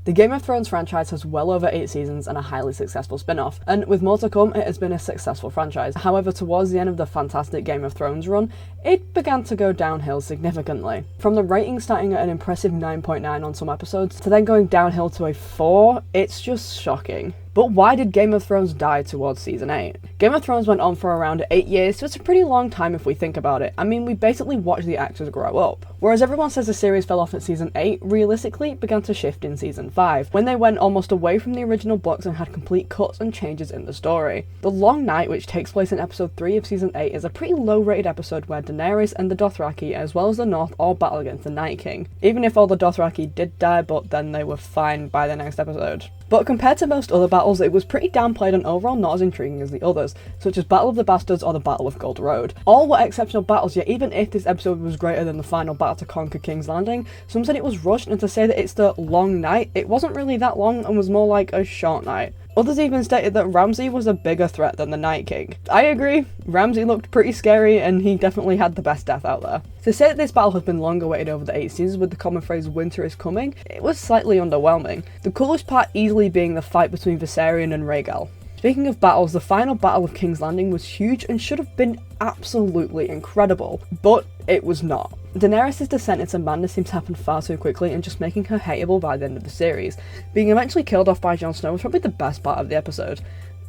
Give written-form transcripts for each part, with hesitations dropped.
The Game of Thrones franchise has well over 8 seasons and a highly successful spin-off, and with more to come, it has been a successful franchise. However, towards the end of the fantastic Game of Thrones run, it began to go downhill significantly. From the rating starting at an impressive 9.9 on some episodes, to then going downhill to a 4, it's just shocking. But why did Game of Thrones die towards season 8? Game of Thrones went on for around 8 years, so it's a pretty long time if we think about it. I mean, we basically watched the actors grow up. Whereas everyone says the series fell off at season 8, realistically it began to shift in season 5, when they went almost away from the original books and had complete cuts and changes in the story. The Long Night, which takes place in episode 3 of season 8, is a pretty low rated episode where Daenerys and the Dothraki, as well as the North, all battle against the Night King. Even if all the Dothraki did die, but then they were fine by the next episode. But compared to most other battles, it was pretty downplayed and overall not as intriguing as the others, such as Battle of the Bastards or the Battle of Gold Road. All were exceptional battles, yet even if this episode was greater than the final battle to conquer King's Landing, some said it was rushed, and to say that it's the Long Night, it wasn't really that long and was more like a short night. Others even stated that Ramsay was a bigger threat than the Night King. I agree, Ramsay looked pretty scary and he definitely had the best death out there. To say that this battle has been long awaited over the 8 seasons with the common phrase "winter is coming," it was slightly underwhelming. The coolest part easily being the fight between Viserion and Rhaegal. Speaking of battles, the final battle of King's Landing was huge and should have been absolutely incredible, but it was not. Daenerys' descent into madness seems to happen far too quickly and just making her hateable by the end of the series. Being eventually killed off by Jon Snow was probably the best part of the episode,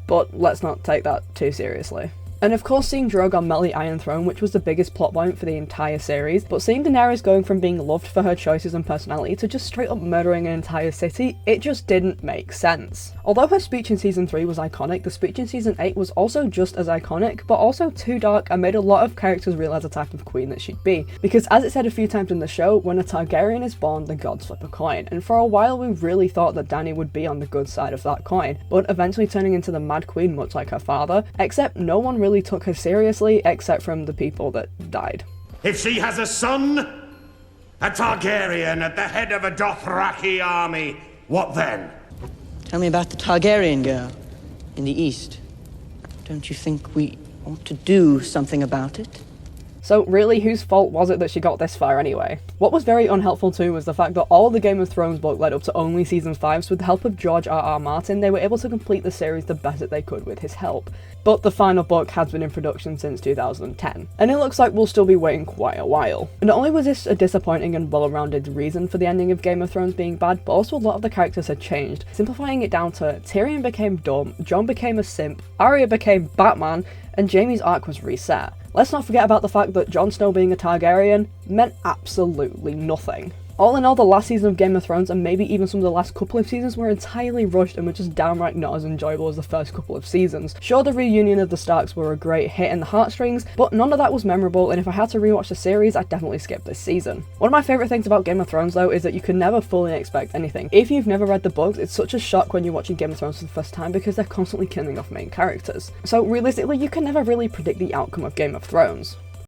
but let's not take that too seriously. And of course seeing Drogon melt the Iron Throne, which was the biggest plot point for the entire series, but seeing Daenerys going from being loved for her choices and personality to just straight up murdering an entire city, it just didn't make sense. Although her speech in season 3 was iconic, the speech in season 8 was also just as iconic, but also too dark and made a lot of characters realise the type of queen that she'd be. Because as it said a few times in the show, when a Targaryen is born, the gods flip a coin, and for a while we really thought that Dany would be on the good side of that coin, but eventually turning into the Mad Queen much like her father, except no one really took her seriously except from the people that died. If she has a son, a Targaryen at the head of a Dothraki army, what then? Tell me about the Targaryen girl in the east. Don't you think we ought to do something about it? So really, whose fault was it that she got this far anyway? What was very unhelpful too was the fact that all the Game of Thrones book led up to only season 5, so with the help of George R.R. Martin, they were able to complete the series the best that they could with his help. But the final book has been in production since 2010, and it looks like we'll still be waiting quite a while. And not only was this a disappointing and well-rounded reason for the ending of Game of Thrones being bad, but also a lot of the characters had changed, simplifying it down to Tyrion became dumb, Jon became a simp, Arya became Batman, and Jaime's arc was reset. Let's not forget about the fact that Jon Snow being a Targaryen meant absolutely nothing. All in all, the last season of Game of Thrones, and maybe even some of the last couple of seasons, were entirely rushed and were just downright not as enjoyable as the first couple of seasons. Sure, the reunion of the Starks were a great hit in the heartstrings, but none of that was memorable, and if I had to rewatch the series, I'd definitely skip this season. One of my favourite things about Game of Thrones though is that you can never fully expect anything. If you've never read the books, it's such a shock when you're watching Game of Thrones for the first time because they're constantly killing off main characters. So realistically, you can never really predict the outcome of Game of Thrones.